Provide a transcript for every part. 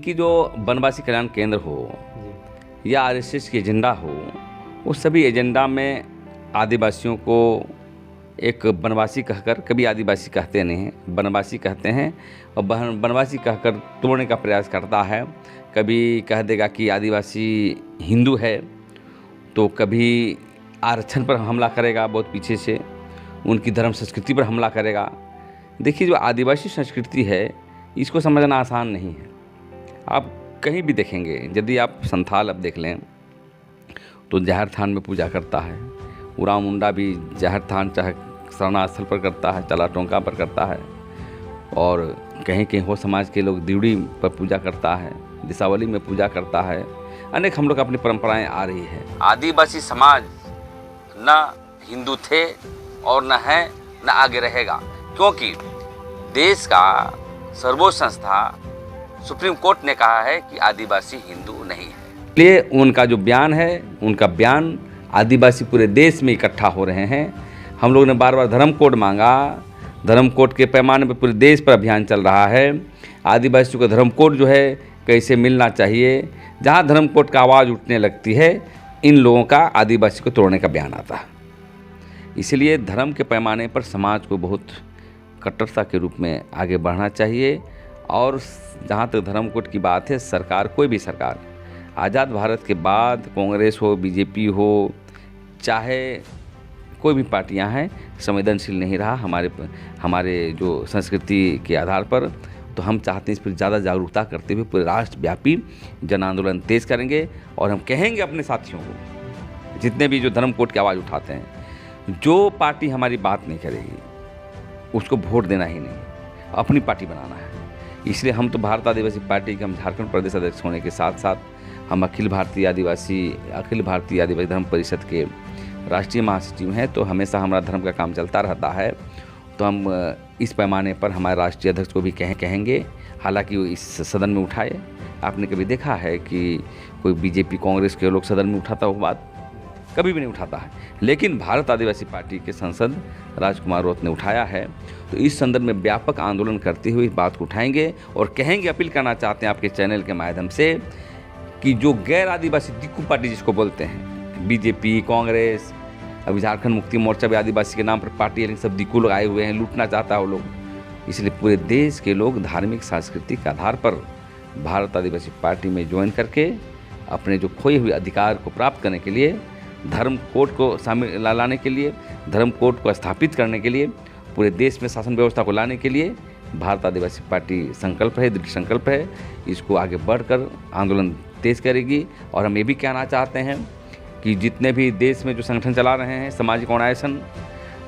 इनकी जो वनवासी कल्याण केंद्र हो या आरएसएस की एजेंडा हो, वो सभी एजेंडा में आदिवासियों को एक वनवासी कहकर, कभी आदिवासी कहते नहीं हैं, वनवासी कहते हैं, और वनवासी कहकर तोड़ने का प्रयास करता है। कभी कह देगा कि आदिवासी हिंदू है, तो कभी आरक्षण पर हमला करेगा, बहुत पीछे से उनकी धर्म संस्कृति पर हमला करेगा। देखिए, जो आदिवासी संस्कृति है इसको समझना आसान नहीं है। आप कहीं भी देखेंगे, यदि आप संथाल अब देख लें तो जहर थान में पूजा करता है, उराव मुंडा भी जहर थान चाहे शरणा स्थल पर करता है, चला टोंका पर करता है, और कहीं कहीं हो समाज के लोग दिवड़ी पर पूजा करता है, दिशावली में पूजा करता है। अनेक हम लोग अपनी परंपराएं आ रही है। आदिवासी समाज न हिंदू थे और न है, न आगे रहेगा, क्योंकि देश का सर्वोच्च संस्था सुप्रीम कोर्ट ने कहा है कि आदिवासी हिंदू नहीं है। इसलिए उनका जो बयान है, उनका बयान आदिवासी पूरे देश में इकट्ठा हो रहे हैं। हम लोगों ने बार बार धर्म कोड मांगा, धर्म कोड के पैमाने पर पूरे देश पर अभियान चल रहा है। आदिवासियों का धर्म कोड जो है कैसे मिलना चाहिए, जहाँ धर्म कोड का आवाज़ उठने लगती है, इन लोगों का आदिवासी को तोड़ने का बयान आता है। इसलिए धर्म के पैमाने पर समाज को बहुत कट्टरता के रूप में आगे बढ़ना चाहिए। और जहाँ तक धर्म कोड की बात है, सरकार, कोई भी सरकार, आज़ाद भारत के बाद कांग्रेस हो, बीजेपी हो, चाहे कोई भी पार्टियां हैं, संवेदनशील नहीं रहा हमारे जो संस्कृति के आधार पर। तो हम चाहते हैं इस पर ज़्यादा जागरूकता करते हुए पूरे राष्ट्रव्यापी जन आंदोलन तेज करेंगे। और हम कहेंगे अपने साथियों को, जितने भी जो धर्म कोड की आवाज़ उठाते हैं, जो पार्टी हमारी बात नहीं करेगी उसको वोट देना ही नहीं, अपनी पार्टी बनाना है। इसलिए हम तो भारत आदिवासी पार्टी के हम झारखंड प्रदेश अध्यक्ष होने के साथ साथ हम अखिल भारतीय आदिवासी धर्म परिषद के राष्ट्रीय महासचिव हैं। तो हमेशा हमारा धर्म का काम चलता रहता है। तो हम इस पैमाने पर हमारे राष्ट्रीय अध्यक्ष को भी कहेंगे। हालांकि वो इस सदन में उठाए, आपने कभी देखा है कि कोई बीजेपी कांग्रेस के लोग सदन में उठाता हुआ बात? कभी भी नहीं उठाता है। लेकिन भारत आदिवासी पार्टी के सांसद राजकुमार रौत ने उठाया है। तो इस संदर्भ में व्यापक आंदोलन करते हुए इस बात को उठाएंगे और कहेंगे, अपील करना चाहते हैं आपके चैनल के माध्यम से, कि जो गैर आदिवासी दिक्कू पार्टी जिसको बोलते हैं, बीजेपी, कांग्रेस, अभी झारखंड मुक्ति मोर्चा भी आदिवासी के नाम पर पार्टी है, लेकिन सब दिक्कू लोग आए हुए हैं, लूटना चाहता है वो लोग। इसलिए पूरे देश के लोग धार्मिक सांस्कृतिक आधार पर भारत आदिवासी पार्टी में ज्वाइन करके अपने जो खोए हुए अधिकार को प्राप्त करने के लिए, धर्म कोड को शामिल लाने के लिए, धर्म कोड को स्थापित करने के लिए, पूरे देश में शासन व्यवस्था को लाने के लिए भारत आदिवासी पार्टी संकल्प है, दृढ़ संकल्प है। इसको आगे बढ़कर आंदोलन तेज करेगी। और हम ये भी कहना चाहते हैं कि जितने भी देश में जो संगठन चला रहे हैं, सामाजिक ऑर्गेनाइजेशन,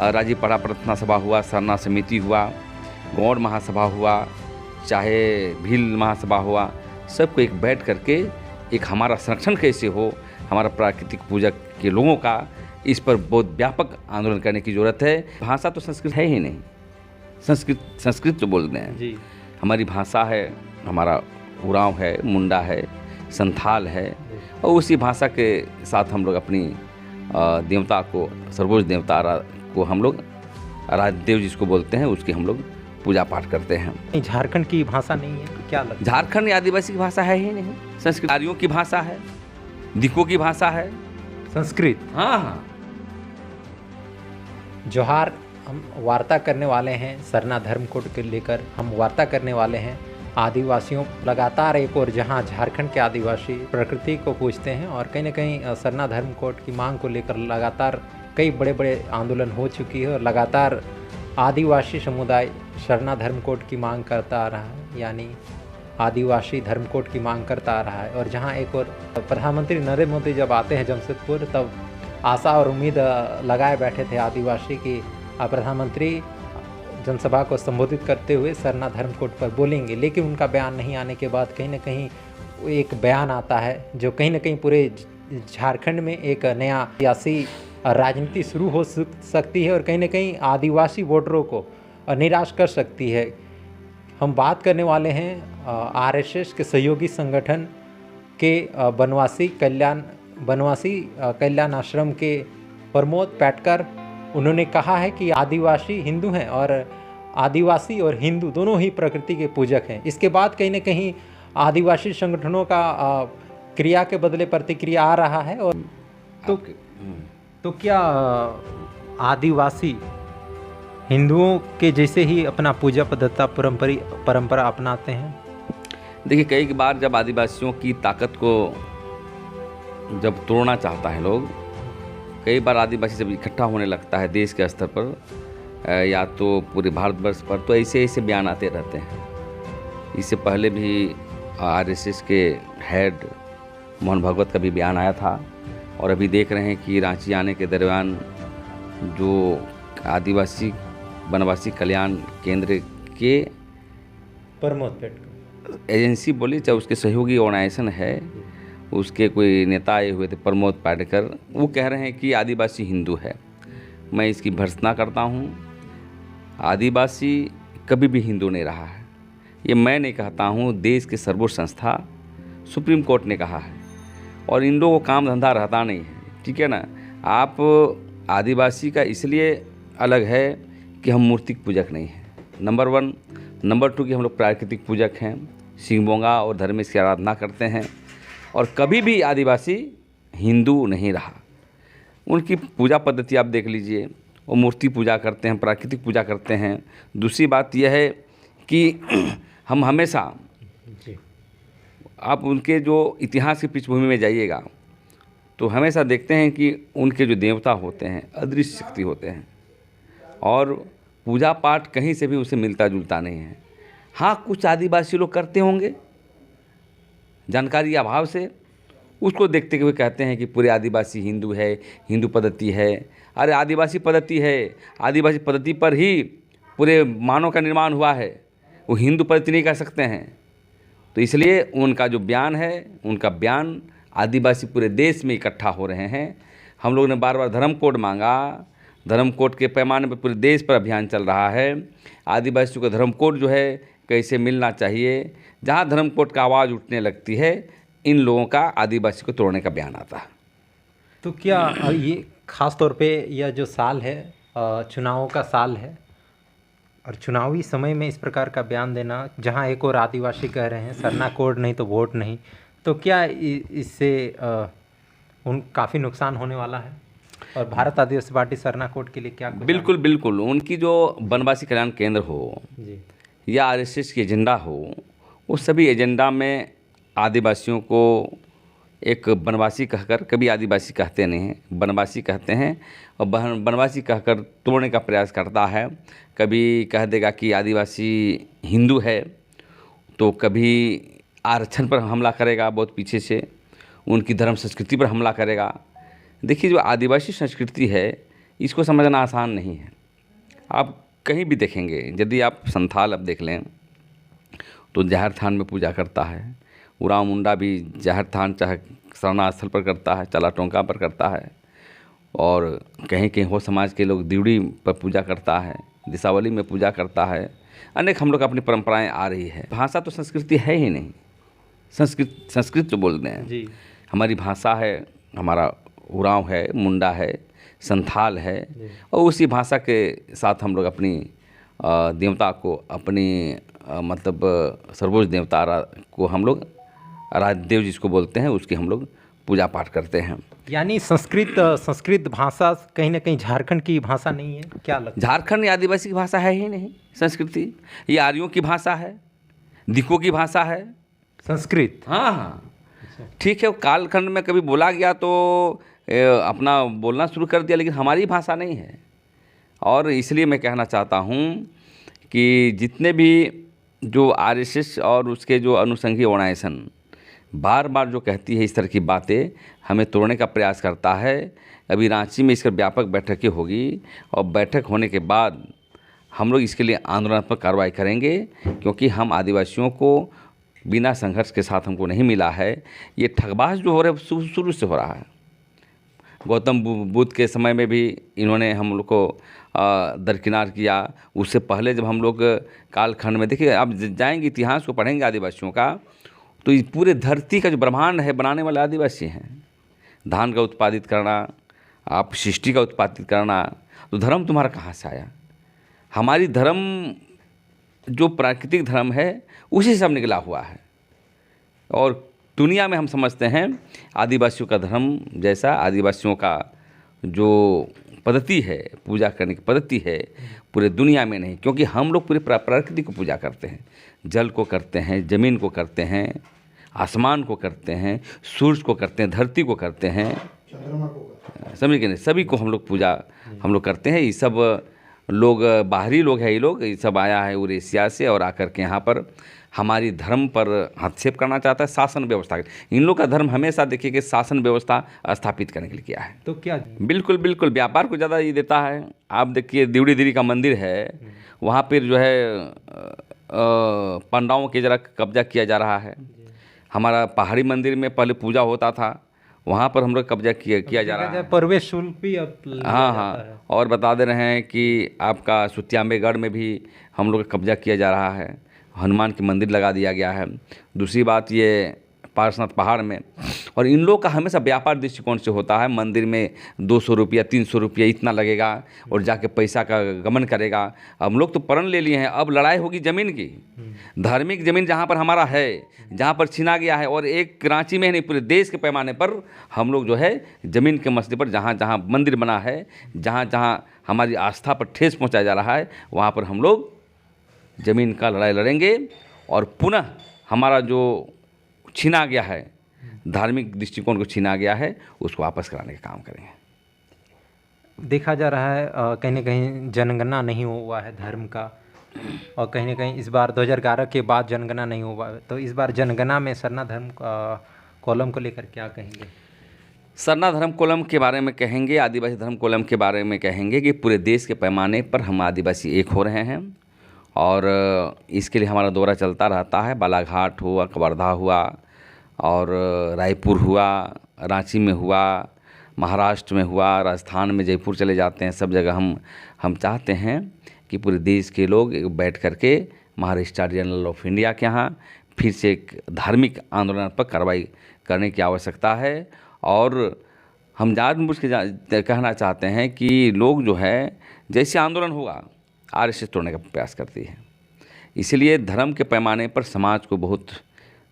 राजीव पड़ा प्रार्थना सभा हुआ, सरना समिति हुआ, गौड़ महासभा हुआ, चाहे भील महासभा हुआ, सबको एक बैठ करके एक हमारा संरक्षण कैसे हो, हमारा प्राकृतिक पूजक के लोगों का, इस पर बहुत व्यापक आंदोलन करने की ज़रूरत है। भाषा तो संस्कृत है ही नहीं, संस्कृत जो बोलते हैं जी, हमारी भाषा है, हमारा उरांव है, मुंडा है, संथाल है, और उसी भाषा के साथ हम लोग अपनी देवता को, सर्वोच्च देवता को हम लोग आराध्य देव जिसको बोलते हैं, उसकी हम लोग पूजा पाठ करते हैं। झारखंड की भाषा नहीं है, क्या लगता है? झारखंड आदिवासी की भाषा है ही नहीं, संस्कृतियों की भाषा है, दिक्कू की भाषा है, संस्कृत। हाँ। जोहार, हम वार्ता करने वाले हैं सरना धर्म कोड के लेकर, हम वार्ता करने वाले हैं आदिवासियों। लगातार एक और जहां झारखंड के आदिवासी प्रकृति को पूजते हैं और कहीं ना कहीं सरना धर्म कोड की मांग को लेकर लगातार कई बड़े बड़े आंदोलन हो चुकी है और लगातार आदिवासी समुदाय सरना धर्म कोड की मांग करता आ रहा है, यानी आदिवासी धर्म कोड की मांग करता आ रहा है। और जहां एक और प्रधानमंत्री नरेंद्र मोदी जब आते हैं जमशेदपुर, तब आशा और उम्मीद लगाए बैठे थे आदिवासी की प्रधानमंत्री जनसभा को संबोधित करते हुए सरना धर्म कोड पर बोलेंगे। लेकिन उनका बयान नहीं आने के बाद कहीं ना कहीं एक बयान आता है जो कहीं ना कहीं पूरे झारखंड में एक नया सियासी राजनीति शुरू हो सकती है और कहीं ना कहीं आदिवासी वोटरों को निराश कर सकती है। हम बात करने वाले हैं आरएसएस के सहयोगी संगठन के बनवासी कल्याण आश्रम के प्रमोद पैटकर। उन्होंने कहा है कि आदिवासी हिंदू हैं और आदिवासी और हिंदू दोनों ही प्रकृति के पूजक हैं। इसके बाद कहीं ना कहीं आदिवासी संगठनों का क्रिया के बदले प्रतिक्रिया आ रहा है। और तो क्या आदिवासी हिंदुओं के जैसे ही अपना पूजा परंपरा अपनाते हैं? देखिए, कई बार जब आदिवासियों की ताकत को जब तोड़ना चाहता है लोग, कई बार आदिवासी जब इकट्ठा होने लगता है देश के स्तर पर या तो पूरे भारतवर्ष पर, तो ऐसे ऐसे बयान आते रहते हैं। इससे पहले भी आरएसएस के हेड मोहन भागवत का भी बयान आया था। और अभी देख रहे हैं कि रांची आने के दरमियान जो आदिवासी वनवासी कल्याण केंद्र के प्रमोद पेट एजेंसी बोली, चाहे उसके सहयोगी ऑर्गेनाइजेशन है, उसके कोई नेता आए हुए थे प्रमोद पाटेकर, वो कह रहे हैं कि आदिवासी हिंदू है। मैं इसकी भर्त्सना करता हूँ। आदिवासी कभी भी हिंदू नहीं रहा है। ये मैं नहीं कहता हूँ, देश के सर्वोच्च संस्था सुप्रीम कोर्ट ने कहा है। और इन लोगों को काम धंधा रहता नहीं है, ठीक है ना। आप आदिवासी का इसलिए अलग है कि हम मूर्तिक पूजक नहीं हैं, नंबर 1। नंबर 2 कि हम लोग प्राकृतिक पूजक हैं, शिवमोगा और धर्मेश की आराधना करते हैं। और कभी भी आदिवासी हिंदू नहीं रहा। उनकी पूजा पद्धति आप देख लीजिए, वो मूर्ति पूजा करते हैं, प्राकृतिक पूजा करते हैं। दूसरी बात यह है कि हम हमेशा, आप उनके जो इतिहास की पृष्ठभूमि में जाइएगा तो हमेशा देखते हैं कि उनके जो देवता होते हैं अदृश्य शक्ति होते हैं, और पूजा पाठ कहीं से भी उसे मिलता जुलता नहीं है। हाँ, कुछ आदिवासी लोग करते होंगे जानकारी अभाव से, उसको देखते हुए कहते हैं कि पूरे आदिवासी हिंदू है, हिंदू पद्धति है। अरे आदिवासी पद्धति है, आदिवासी पद्धति पर ही पूरे मानव का निर्माण हुआ है, वो हिंदू पद्धति नहीं कह सकते हैं। तो इसलिए उनका जो बयान है, उनका बयान आदिवासी पूरे देश में इकट्ठा हो रहे हैं। हम लोगों ने बार बार धर्म कोड मांगा, धर्म कोड के पैमाने पर पूरे देश पर अभियान चल रहा है। आदिवासियों का धर्म कोड जो है कैसे मिलना चाहिए, जहाँ धर्म कोड का आवाज़ उठने लगती है, इन लोगों का आदिवासी को तोड़ने का बयान आता है। तो क्या ये ख़ास तौर पे यह जो साल है चुनावों का साल है, और चुनावी समय में इस प्रकार का बयान देना, जहां एक और आदिवासी कह रहे हैं सरना कोड नहीं तो वोट नहीं, तो क्या इससे उन काफ़ी नुकसान होने वाला है? और भारत आदिवासी पार्टी सरना कोड के लिए क्या? बिल्कुल बिल्कुल, उनकी जो वनवासी कल्याण केंद्र हो जी, या आरएसएस की एजेंडा हो, वो सभी एजेंडा में आदिवासियों को एक वनवासी कहकर, कभी आदिवासी कहते नहीं हैं, वनवासी कहते हैं, और वनवासी कहकर तोड़ने का प्रयास करता है। कभी कह देगा कि आदिवासी हिंदू है, तो कभी आरक्षण पर हमला करेगा, बहुत पीछे से उनकी धर्म संस्कृति पर हमला करेगा। देखिए, जो आदिवासी संस्कृति है इसको समझना आसान नहीं है। आप कहीं भी देखेंगे, यदि आप संथाल अब देख लें तो जहर थान में पूजा करता है, उरांव मुंडा भी जहर थान चाहे शरणा स्थल पर करता है, चला टोंका पर करता है, और कहीं कहीं हो समाज के लोग दिवड़ी पर पूजा करता है, दिशावली में पूजा करता है। अनेक हम लोग अपनी परंपराएं आ रही है। भाषा तो संस्कृति है ही नहीं, संस्कृत जो बोलते हैं जी, हमारी भाषा है, हमारा उरांव है, मुंडा है, संथाल है, और उसी भाषा के साथ हम लोग अपनी देवता को, अपनी मतलब सर्वोच्च देवता को हम लोग आराध्य देव जिसको बोलते हैं, उसकी हम लोग पूजा पाठ करते हैं। यानी संस्कृत भाषा कहीं ना कहीं झारखंड की भाषा नहीं है, क्या लगता है? झारखंड आदिवासी की भाषा है ही नहीं संस्कृति, ये आर्यों की भाषा है, दिकों की भाषा है संस्कृत। हाँ हाँ, ठीक है, कालखंड में कभी बोला गया तो अपना बोलना शुरू कर दिया, लेकिन हमारी भाषा नहीं है। और इसलिए मैं कहना चाहता हूँ कि जितने भी जो आरएसएस और उसके जो अनुषंगी ऑर्गेनाइजेशन बार बार जो कहती है इस तरह की बातें, हमें तोड़ने का प्रयास करता है। अभी रांची में इसका व्यापक बैठकें होगी, और बैठक होने के बाद हम लोग इसके लिए आंदोलनात्मक कार्रवाई करेंगे, क्योंकि हम आदिवासियों को बिना संघर्ष के साथ हमको नहीं मिला है। ये ठगबाज जो हो रहा है शुरू से हो रहा है। गौतम बुद्ध के समय में भी इन्होंने हम लोग को दरकिनार किया। उससे पहले जब हम लोग कालखंड में, देखिए आप जाएंगे इतिहास को पढ़ेंगे आदिवासियों का, तो इस पूरे धरती का जो ब्रह्मांड है बनाने वाले आदिवासी हैं। धान का उत्पादित करना, आप सृष्टि का उत्पादित करना, तो धर्म तुम्हारा कहाँ से आया? हमारी धर्म जो प्राकृतिक धर्म है उसी से सब निकला हुआ है। और दुनिया में हम समझते हैं आदिवासियों का धर्म जैसा आदिवासियों का जो पद्धति है, पूजा करने की पद्धति है, पूरे दुनिया में नहीं। क्योंकि हम लोग पूरी प्रकृति को पूजा करते हैं, जल को करते हैं, ज़मीन को करते हैं, आसमान को करते हैं, सूरज को करते हैं, धरती को करते हैं, समझ गए नहीं, सभी को हम लोग पूजा हम लोग करते हैं। ये सब लोग बाहरी लोग हैं, ये सब आया है और एशिया से और आकर के यहाँ पर हमारी धर्म पर हस्तक्षेप करना चाहता है, शासन व्यवस्था। इन लोग का धर्म हमेशा देखिए कि शासन व्यवस्था स्थापित करने के लिए किया है। तो क्या बिल्कुल बिल्कुल व्यापार को ज़्यादा ये देता है। आप देखिए दिवड़ी देवी का मंदिर है, वहाँ पर जो है पंडाओं के जरा कब्जा किया जा रहा है। हमारा पहाड़ी मंदिर में पहले पूजा होता था, वहाँ पर हम लोग कब्जा किया जा रहा है। प्रवेश शुल्क भी अब हाँ हाँ, और बता दे रहे हैं कि आपका सुत्याम्बेगढ़ में भी हम लोग का कब्जा किया जा रहा है, हनुमान के मंदिर लगा दिया गया है। दूसरी बात ये पारसनाथ पहाड़ में, और इन लोग का हमेशा व्यापार दृष्टिकोण से होता है। मंदिर में 200 रुपया 300 रुपया इतना लगेगा और जाके पैसा का गमन करेगा। हम लोग तो प्रण ले लिए हैं, अब लड़ाई होगी ज़मीन की। धार्मिक ज़मीन जहाँ पर हमारा है, जहाँ पर छीना गया है, और एक रांची में नहीं पूरे देश के पैमाने पर हम लोग जो है ज़मीन के मसले पर जहाँ जहाँ मंदिर बना है, जहाँ जहाँ हमारी आस्था पर ठेस पहुँचाया जा रहा है, वहाँ पर हम लोग ज़मीन का लड़ाई लड़ेंगे और पुनः हमारा जो छीना गया है, धार्मिक दृष्टिकोण को छीना गया है, उसको वापस कराने का काम करेंगे। देखा जा रहा है कहीं ना कहीं जनगणना नहीं हुआ है धर्म का, और कहीं ना कहीं इस बार 2011 के बाद जनगणना नहीं हुआ। तो इस बार जनगणना में सरना धर्म कॉलम को लेकर क्या कहेंगे? सरना धर्म कॉलम के बारे में कहेंगे, आदिवासी धर्म कॉलम के बारे में कहेंगे कि पूरे देश के पैमाने पर हम आदिवासी एक हो रहे हैं, और इसके लिए हमारा दौरा चलता रहता है। बालाघाट हुआ, कवर्धा हुआ, और रायपुर हुआ, रांची में हुआ, महाराष्ट्र में हुआ, राजस्थान में जयपुर चले जाते हैं। सब जगह हम चाहते हैं कि पूरे देश के लोग बैठ करके महारजिस्ट्रार जनरल ऑफ इंडिया के यहाँ फिर से एक धार्मिक आंदोलन पर कार्रवाई करने की आवश्यकता है। और हम जानबूझ के कहना चाहते हैं कि लोग जो है जैसे आंदोलन होगा आरएसएस तोड़ने का प्रयास करती है। इसलिए धर्म के पैमाने पर समाज को बहुत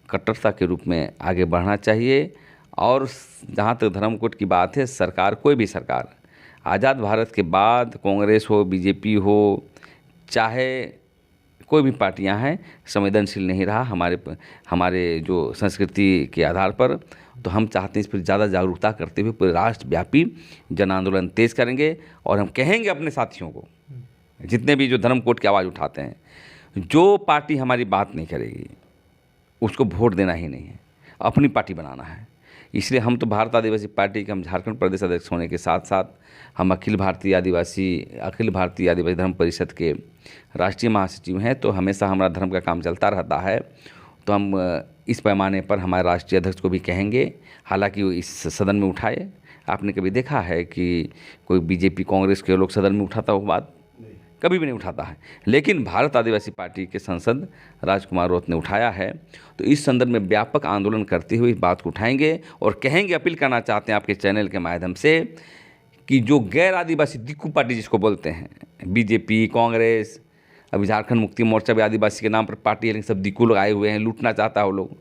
कट्टरता के रूप में आगे बढ़ना चाहिए। और जहाँ तक धर्म कोड की बात है, सरकार, कोई भी सरकार, आज़ाद भारत के बाद कांग्रेस हो, बीजेपी हो, चाहे कोई भी पार्टियां हैं, संवेदनशील नहीं रहा हमारे जो संस्कृति के आधार पर। तो हम चाहते हैं इस पर ज़्यादा जागरूकता करते हुए पूरे राष्ट्रव्यापी जन आंदोलन तेज करेंगे। और हम कहेंगे अपने साथियों को, जितने भी जो धर्म कोड की आवाज़ उठाते हैं, जो पार्टी हमारी बात नहीं करेगी उसको वोट देना ही नहीं है, अपनी पार्टी बनाना है। इसलिए हम तो भारत आदिवासी पार्टी के हम झारखंड प्रदेश अध्यक्ष होने के साथ साथ हम अखिल भारतीय आदिवासी धर्म परिषद के राष्ट्रीय महासचिव हैं। तो हमेशा हमारा धर्म का काम चलता रहता है। तो हम इस पैमाने पर हमारे राष्ट्रीय अध्यक्ष को भी कहेंगे, हालांकि वो इस सदन में उठाए। आपने कभी देखा है कि कोई बीजेपी कांग्रेस के लोग सदन में उठाता हो बात? कभी भी नहीं उठाता है। लेकिन भारत आदिवासी पार्टी के सांसद राजकुमार रौत ने उठाया है। तो इस संदर्भ में व्यापक आंदोलन करते हुए इस बात को उठाएंगे और कहेंगे, अपील करना चाहते हैं आपके चैनल के माध्यम से कि जो गैर आदिवासी दिक्कू पार्टी जिसको बोलते हैं, बीजेपी, कांग्रेस, अभी झारखंड मुक्ति मोर्चा भी आदिवासी के नाम पर पार्टी है, लेकिन सब दिक्कू लोग आए हुए हैं, लूटना चाहता है वो लोग।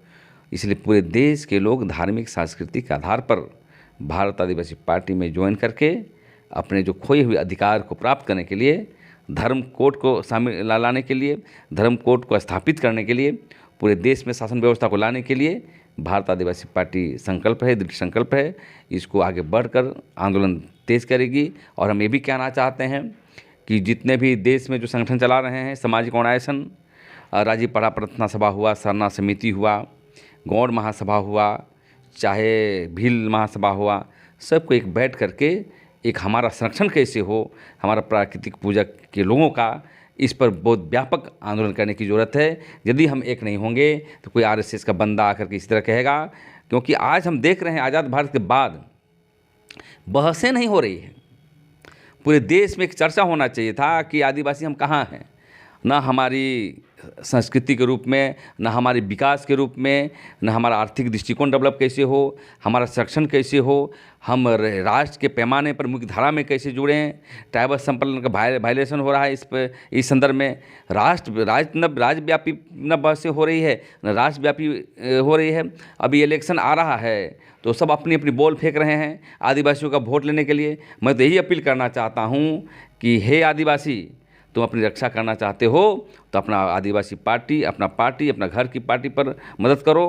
इसलिए पूरे देश के लोग धार्मिक सांस्कृतिक आधार पर भारत आदिवासी पार्टी में ज्वाइन करके अपने जो खोए हुए अधिकार को प्राप्त करने के लिए, धर्म कोड को शामिल लाने के लिए, धर्म कोड को स्थापित करने के लिए, पूरे देश में शासन व्यवस्था को लाने के लिए भारत आदिवासी पार्टी संकल्प है, दृढ़ संकल्प है। इसको आगे बढ़कर आंदोलन तेज करेगी। और हम ये भी कहना चाहते हैं कि जितने भी देश में जो संगठन चला रहे हैं, सामाजिक ऑर्गेनाइजेशन, राज्य पढ़ा प्रार्थना सभा हुआ, सरना समिति हुआ, गौड़ महासभा हुआ, चाहे भील महासभा हुआ, सबको एक बैठ करके एक हमारा संरक्षण कैसे हो, हमारा प्राकृतिक पूजक के लोगों का, इस पर बहुत व्यापक आंदोलन करने की ज़रूरत है। यदि हम एक नहीं होंगे तो कोई आरएसएस का बंदा आकर के इस तरह कहेगा। क्योंकि आज हम देख रहे हैं आज़ाद भारत के बाद बहसें नहीं हो रही हैं। पूरे देश में एक चर्चा होना चाहिए था कि आदिवासी हम कहाँ हैं। ना हमारी संस्कृति के रूप में, न हमारे विकास के रूप में, न हमारा आर्थिक दृष्टिकोण डेवलप कैसे हो, हमारा संरक्षण कैसे हो, हम राष्ट्र के पैमाने पर मुख्य धारा में कैसे जुड़ें। ट्राइबल संपन्न का वायलेशन हो रहा है इस संदर्भ में। राज्यव्यापी न बहसें हो रही है, न राष्ट्रव्यापी हो रही है। अभी इलेक्शन आ रहा है तो सब अपनी अपनी बॉल फेंक रहे हैं आदिवासियों का वोट लेने के लिए। मैं तो यही अपील करना चाहता हूँ कि हे आदिवासी, तुम अपनी रक्षा करना चाहते हो तो अपना आदिवासी पार्टी, अपना घर की पार्टी पर मदद करो।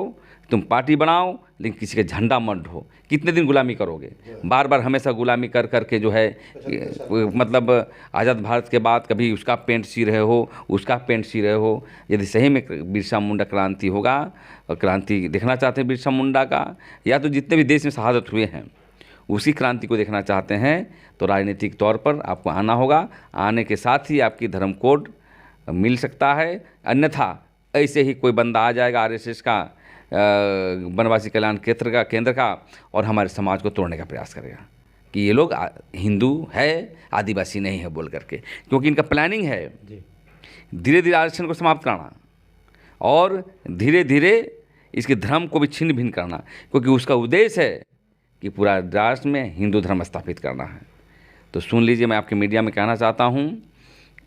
तुम पार्टी बनाओ लेकिन किसी का झंडा मत ढो। कितने दिन गुलामी करोगे? बार बार हमेशा गुलामी कर कर के जो है मतलब आज़ाद भारत के बाद कभी उसका पेंट सी रहे हो, उसका पेंट सी रहे हो। यदि सही में बिरसा मुंडा क्रांति होगा और क्रांति देखना चाहते हैं बिरसा मुंडा का, या तो जितने भी देश में शहादत हुए हैं उसी क्रांति को देखना चाहते हैं, तो राजनीतिक तौर पर आपको आना होगा। आने के साथ ही आपकी धर्म कोड मिल सकता है, अन्यथा ऐसे ही कोई बंदा आ जाएगा आरएसएस का, वनवासी कल्याण केंद्र का और हमारे समाज को तोड़ने का प्रयास करेगा कि ये लोग हिंदू है, आदिवासी नहीं है बोल करके। क्योंकि इनका प्लानिंग है धीरे धीरे आरक्षण को समाप्त करना और धीरे धीरे इसके धर्म को भी छिन्न भिन्न करना, क्योंकि उसका उद्देश्य है कि पूरा राष्ट्र में हिंदू धर्म स्थापित करना है। तो सुन लीजिए, मैं आपके मीडिया में कहना चाहता हूँ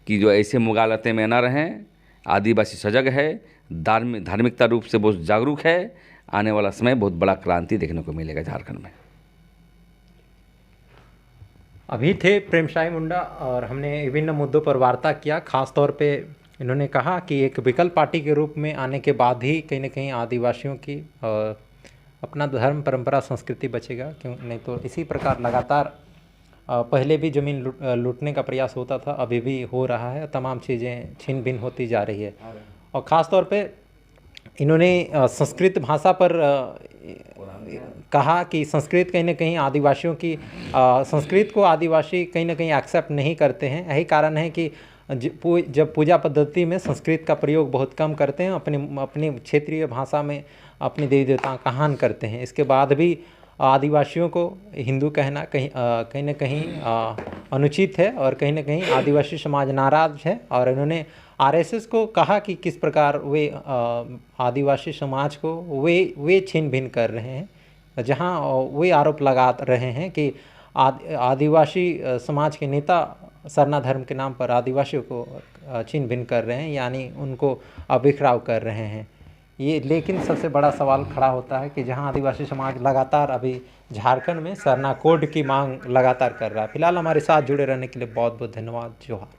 कि जो ऐसे मुगालते में न रहें। आदिवासी सजग है, धार्मिकता रूप से बहुत जागरूक है। आने वाला समय बहुत बड़ा क्रांति देखने को मिलेगा झारखंड में। अभी थे प्रेमसाई मुंडा और हमने विभिन्न मुद्दों पर वार्ता किया। खास तौर पे इन्होंने कहा कि एक विकल्प पार्टी के रूप में आने के बाद ही कहीं ना कहीं आदिवासियों की अपना धर्म, परंपरा, संस्कृति बचेगा। क्यों नहीं तो इसी प्रकार लगातार पहले भी ज़मीन लूटने का प्रयास होता था, अभी भी हो रहा है। तमाम चीज़ें छिन भिन्न होती जा रही है। और ख़ास तौर पे इन्होंने संस्कृत भाषा पर कहा कि संस्कृत कहीं ना कहीं आदिवासियों की संस्कृत को आदिवासी कहीं ना कहीं एक्सेप्ट नहीं करते हैं। यही कारण है कि जब पूजा पद्धति में संस्कृत का प्रयोग बहुत कम करते हैं, अपनी क्षेत्रीय भाषा में अपने देवी देवताओं का आह्वान करते हैं। इसके बाद भी आदिवासियों को हिंदू कहना कहीं ना कहीं अनुचित है और कहीं ना कहीं आदिवासी समाज नाराज है। और इन्होंने आरएसएस को कहा कि किस प्रकार वे आदिवासी समाज को वे छीन भिन्न कर रहे हैं, जहां वे आरोप लगा रहे हैं कि आदिवासी समाज के नेता सरना धर्म के नाम पर आदिवासियों को छीन भिन्न कर रहे हैं, यानी उनको बिखराव कर रहे हैं। ये लेकिन सबसे बड़ा सवाल खड़ा होता है कि जहां आदिवासी समाज लगातार अभी झारखंड में सरना कोड की मांग लगातार कर रहा है। फिलहाल हमारे साथ जुड़े रहने के लिए बहुत बहुत धन्यवाद। जोहार।